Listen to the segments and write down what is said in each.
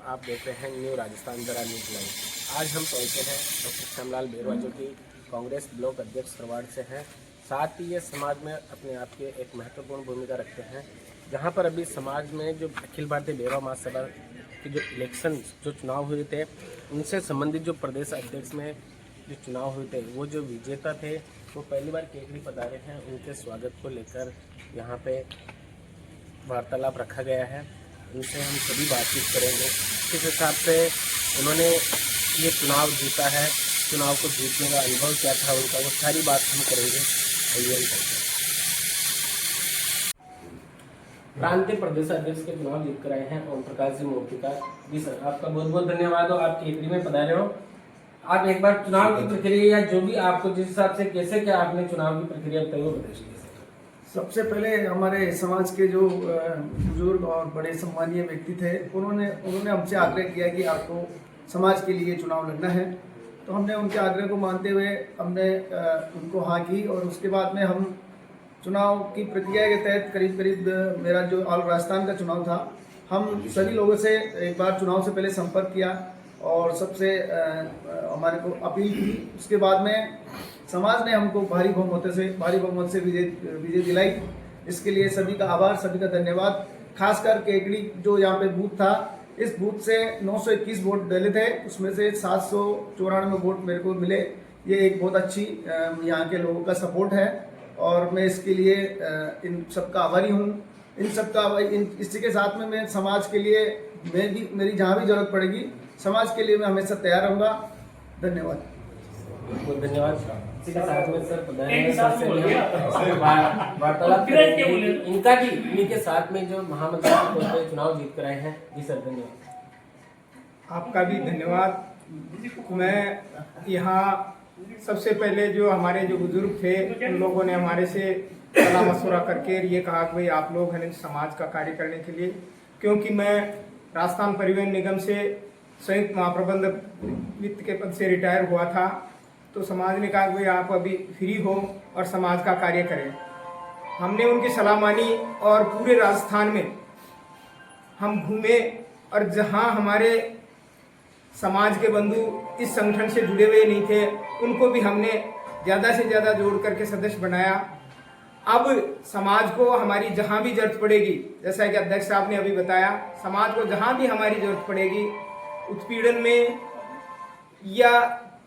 आप देख रहे हैं न्यू राजस्थान जरा न्यूज़ लाइव। आज हम पहुंचे हैं डॉक्टर श्यामलाल बेरवा जो कि कांग्रेस ब्लॉक अध्यक्ष सरवाड़ से हैं। साथ ही ये समाज में अपने आप की एक महत्वपूर्ण भूमिका रखते हैं। जहां पर अभी समाज में जो अखिल भारतीय बेरवा महासभा के जो इलेक्शन जो चुनाव हुए थे उनसे संबंधित जो प्रदेश अध्यक्ष में जो चुनाव हुए थे वो जो विजेता थे वो पहली बार केकड़ी पधारे हैं। उनके स्वागत को लेकर यहाँ पे वार्तालाप रखा गया है। उनसे हम सभी बातचीत करेंगे किस हिसाब से उन्होंने ये चुनाव जीता है, चुनाव को जीतने का अनुभव क्या था उनका, वो सारी बात हम करेंगे। आइए हम करते हैं। प्रांतीय प्रदेश अध्यक्ष के चुनाव जीत कर आए हैं ओम प्रकाश जी मोर्तिका जी। सर आपका बहुत बहुत धन्यवाद हो, आप केकड़ी में पधारे हो। आप एक बार चुनाव की प्रक्रिया या जो भी आपको जिस हिसाब से कैसे क्या आपने चुनाव की प्रक्रिया बताई वो बताइए। सबसे पहले हमारे समाज के जो बुजुर्ग और बड़े सम्मानीय व्यक्ति थे उन्होंने हमसे आग्रह किया कि आपको समाज के लिए चुनाव लड़ना है। तो हमने उनके आग्रह को मानते हुए हमने उनको हाँ की और उसके बाद में हम चुनाव की प्रक्रिया के तहत करीब मेरा जो ऑल राजस्थान का चुनाव था, हम सभी लोगों से एक बार चुनाव से पहले संपर्क किया और सबसे हमारे को अपील की। उसके बाद में समाज ने हमको भारी बहुमत से विजय दिलाई। इसके लिए सभी का आभार, सभी का धन्यवाद। खासकर केकड़ी जो यहाँ पे बूथ था, इस बूथ से 921 वोट डले थे, उसमें से 794 वोट मेरे को मिले। ये एक बहुत अच्छी यहाँ के लोगों का सपोर्ट है और मैं इसके लिए इन सबका आभारी हूँ। इसी के साथ में मैं समाज के लिए मेरी जहाँ भी जरूरत पड़ेगी समाज के लिए मैं हमेशा तैयार रहूँगा। धन्यवाद। बहुत धन्यवाद। इसी के साथ में सर वार्तालाप इनका भी इन्हीं के साथ में जो महामंत्री पद पे चुनाव जीत कर आए हैं। जी सर धन्यवाद। आपका भी धन्यवाद। मैं यहाँ सबसे पहले जो हमारे जो बुजुर्ग थे उन लोगों ने हमारे से सलाह मशवरा करके ये कहा कि भाई आप लोग हैं समाज का कार्य करने के लिए, क्योंकि मैं राजस्थान परिवहन निगम से संयुक्त महाप्रबंधक वित्त के पद से रिटायर हुआ था। तो समाज ने कहा कि भाई आप अभी फ्री हो और समाज का कार्य करें। हमने उनकी सलाह मानी और पूरे राजस्थान में हम घूमे और जहां हमारे समाज के बंधु इस संगठन से जुड़े हुए नहीं थे उनको भी हमने ज़्यादा से ज़्यादा जोड़ करके सदस्य बनाया। अब समाज को हमारी जहां भी जरूरत पड़ेगी, जैसा कि अध्यक्ष साहब ने अभी बताया, समाज को जहां भी हमारी जरूरत पड़ेगी, उत्पीड़न में या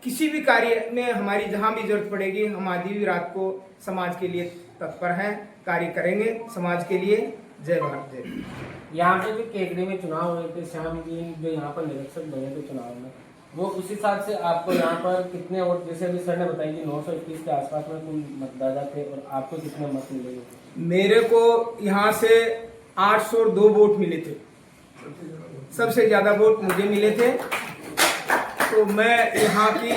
किसी भी कार्य में हमारी जहां भी जरूरत पड़ेगी, हम आधी रात को समाज के लिए तत्पर हैं, कार्य करेंगे समाज के लिए। जय भारत जय। यहाँ पे जो केकड़ी में चुनाव हुए थे, श्याम जी जो यहाँ पर निरीक्षक बने थे चुनाव में, वो उस हिसाब से आपको यहाँ पर कितने वोट, जैसे अभी सर ने बताया कि 921 के आसपास में कुल मतदाता थे और आपको कितने मत मिले? मेरे को यहाँ से 802 वोट मिले थे, सबसे ज्यादा वोट मुझे मिले थे। तो मैं यहाँ की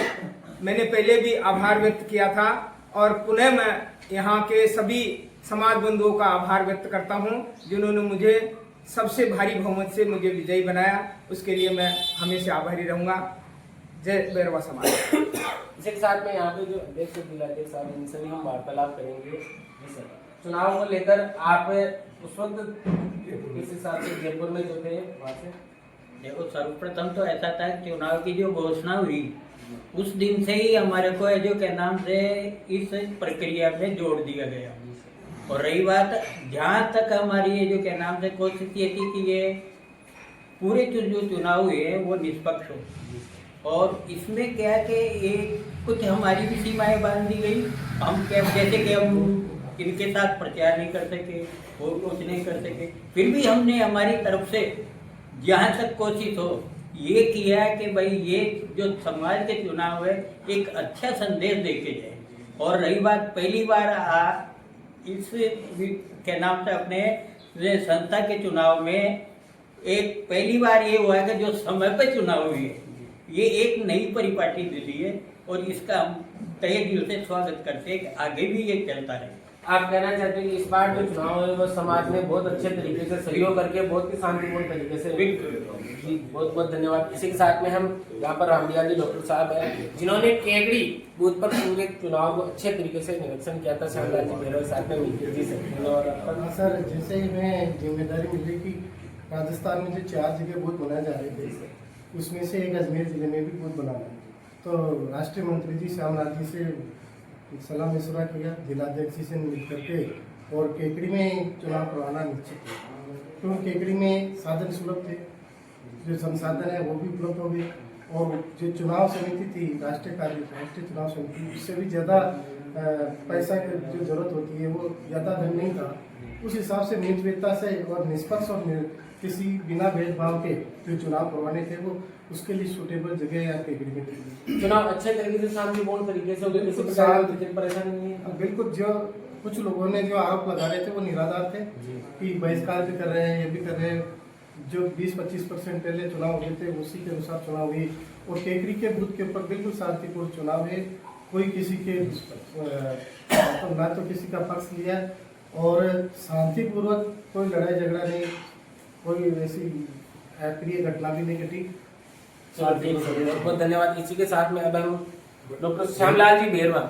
मैंने पहले भी आभार व्यक्त किया था और पुनः मैं यहाँ के सभी समाज बंधुओं का आभार व्यक्त करता हूँ जिन्होंने मुझे सबसे भारी बहुमत से मुझे विजयी बनाया। उसके लिए मैं हमेशा आभारी रहूँगा। जय बेरवा समाज। इसी के साथ में यहाँ पे जो अध्यक्ष जिलाध्यक्ष साहब इनसे भी हम वार्तालाप करेंगे। जी सर, चुनाव को लेकर आप उस वक्त किस हिसाब से जयपुर में जो थे वहाँ से? देखो, सर्वप्रथम तो ऐसा था कि चुनाव की जो घोषणा हुई उस दिन से ही हमारे को जो क्या नाम से इस प्रक्रिया में जोड़ दिया गया। और रही बात जहाँ तक हमारी ये जो क्या नाम से कोशिश ये थी कि ये पूरे जो चुनाव हुए हैं वो निष्पक्ष हो। और इसमें क्या कि ये कुछ हमारी भी सीमाएं बांध दी गई। हम क्या जैसे कि हम इनके साथ प्रचार नहीं कर सके और कुछ नहीं कर सके, फिर भी हमने हमारी तरफ से जहाँ तक कोशिश हो ये किया कि भाई ये जो समाज के चुनाव है एक अच्छा संदेश देके जाए। और रही बात पहली बार इस के नाम से अपने संस्था के चुनाव में एक पहली बार ये हुआ है कि जो समय पर चुनाव हुई है, ये एक नई परिपाटी दिली है और इसका हम तहे दिल से स्वागत करते हैं कि आगे भी ये चलता रहे। आप कहना चाहते हैं कि इस बार जो चुनाव है वो समाज ने बहुत अच्छे तरीके से सहयोग करके बहुत ही शांतिपूर्ण तरीके से जी बहुत बहुत धन्यवाद। इसी के साथ में हम यहाँ पर रामलिया जी डॉक्टर साहब हैं जिन्होंने केकड़ी बूथ पर पूरे चुनाव को अच्छे तरीके से निरीक्षण किया था। श्यामलाल जी मेरे साथ में मिलकर जी सर। सर, जैसे ही मैं जिम्मेदारी मिली कि राजस्थान में जो 4 जगह बूथ बनाए जा रहे थे उसमें से एक अजमेर जिले में भी बूथ बनाना है। तो राष्ट्रीय मंत्री जी श्यामलाल जी से सलाह मशवरा किया, जिलाध्यक्ष जी से मिल करके, और केकड़ी में चुनाव करवाना निश्चित है। क्योंकि केकड़ी में साधन सुलभ थे, जो संसाधन है वो भी उपलब्ध हो गए, और जो चुनाव समिति थी राष्ट्रीय चुनाव समिति, उससे भी ज़्यादा पैसा की जो जरूरत होती है वो ज़्यादा धन नहीं था। उस हिसाब से निर्भीकता से और निष्पक्ष और किसी बिना भेदभाव के जो चुनाव करवाने थे वो उसके लिए सूटेबल जगह यहाँ केकड़ी में थी। चुनाव अच्छे तरीके से शांतिपूर्ण तरीके से होते, किसी प्रकार की परेशानी नहीं है। बिल्कुल, जो कुछ लोगों ने जो आरोप लगा रहे थे वो निराधार थे कि बहिष्कार भी कर रहे हैं, ये भी कर रहे हैं। जो 20-25% पहले चुनाव हुए थे उसी के अनुसार चुनाव हुई, और केकड़ी के बूथ के ऊपर बिल्कुल शांतिपूर्ण चुनाव है। कोई किसी के तो ना तो किसी का पक्ष लिया, और शांतिपूर्वक कोई लड़ाई झगड़ा नहीं, कोई ऐसी अप्रिय घटना भी नहीं घटी। बहुत बहुत धन्यवाद। इसी के साथ में अब हम डॉक्टर श्यामलाल जी बेरवा,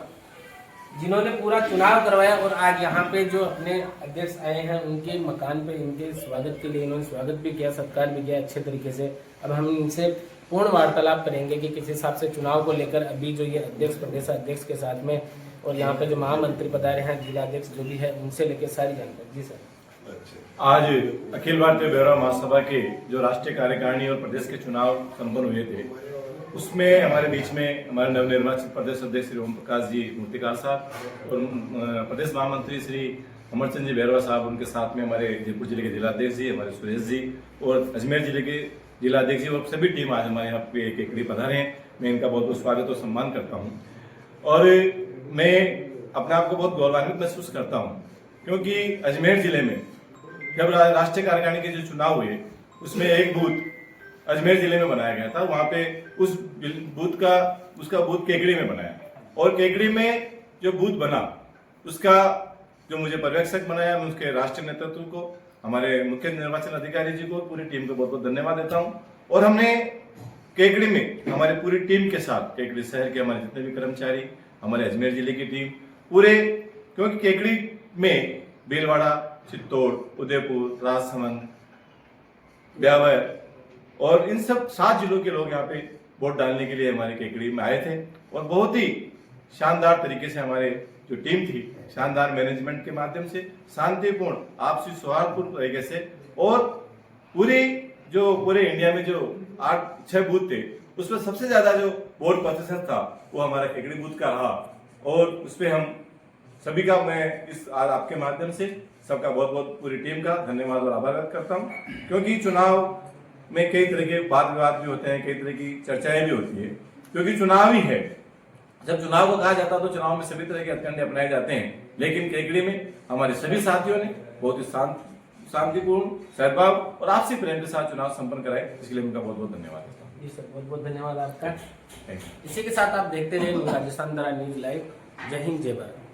जिन्होंने पूरा चुनाव करवाया और आज यहाँ पे जो अपने अध्यक्ष आए हैं उनके मकान पे इनके स्वागत के लिए इन्होंने स्वागत भी किया, सत्कार भी किया अच्छे तरीके से। अब हम इनसे पूर्ण वार्तालाप करेंगे कि किस हिसाब से चुनाव को लेकर अभी जो ये अध्यक्ष प्रदेश अध्यक्ष के साथ में और यहाँ पे जो महामंत्री पधारे हैं, जिलाध्यक्ष जो भी है, उनसे लेकर सारी जानकारी। जी सर। आज अखिल भारतीय बेरवा महासभा के जो राष्ट्रीय कार्यकारिणी और प्रदेश के चुनाव संपन्न हुए थे, उसमें हमारे बीच में हमारे नवनिर्वाचित प्रदेश अध्यक्ष श्री ओम प्रकाश जी मूर्तिकार साहब और प्रदेश महामंत्री श्री अमरचंद जी बेरवा साहब, उनके साथ में हमारे जयपुर जिले के जिलाध्यक्ष जी हमारे सुरेश जी और अजमेर जिले के जिलाध्यक्ष जी और सभी टीम आज हमारे यहाँ पे केकड़ी पधारे हैं। मैं इनका बहुत बहुत स्वागत और सम्मान करता हूँ, और मैं अपने आप को बहुत गौरवान्वित महसूस करता हूँ, क्योंकि अजमेर जिले में जब राष्ट्रीय कार्यकारिणी के जो चुनाव हुए उसमें एक बूथ अजमेर जिले में बनाया गया था। वहाँ पे उस बूथ का उसका बूथ केकड़ी में बनाया, और केकड़ी में जो बूथ बना उसका जो मुझे पर्यवेक्षक बनाया, मैं उसके राष्ट्रीय नेतृत्व को, हमारे मुख्य निर्वाचन अधिकारी जी को, पूरी टीम को बहुत बहुत धन्यवाद देता हूँ। और हमने केकड़ी में हमारी पूरी टीम के साथ, केकड़ी शहर के हमारे जितने भी कर्मचारी, हमारे अजमेर जिले की टीम पूरे, क्योंकि केकड़ी में भीलवाड़ा, चित्तौड़, उदयपुर, राजसमंद, ब्यावर और इन सब 7 जिलों के लोग यहाँ पे वोट डालने के लिए हमारे केकड़ी में आए थे, और बहुत ही शानदार तरीके से हमारे जो टीम थी, शानदार मैनेजमेंट के माध्यम से शांतिपूर्ण आपसी सौहार्दपूर्ण तरीके से, और पूरे इंडिया में जो 8-6 बूथ थे उसमें सबसे ज्यादा जो वोट प्रतिशत था वो हमारा केकड़ी बूथ का रहा। और उस पर हम सभी का, मैं इस आज आपके माध्यम से सबका बहुत बहुत पूरी टीम का धन्यवाद और आभार व्यक्त करता हूँ, क्योंकि चुनाव में कई तरह के वाद विवाद भी होते हैं, कई तरह की चर्चाएं भी होती है, क्योंकि चुनाव ही है। जब चुनाव को कहा जाता है तो चुनाव में सभी तरह के हथकंडे अपनाए जाते हैं, लेकिन केकड़ी में हमारे सभी साथियों ने बहुत ही शांतिपूर्ण, सद्भाव और आपसी प्रेम के साथ चुनाव संपन्न कराए, इसके लिए उनका बहुत बहुत धन्यवाद देता हूँ। जी सर, बहुत बहुत धन्यवाद आपका। इसी के साथ आप देखते रहे राजस्थान द्वारा न्यूज लाइव। जय हिंद, जय भारत।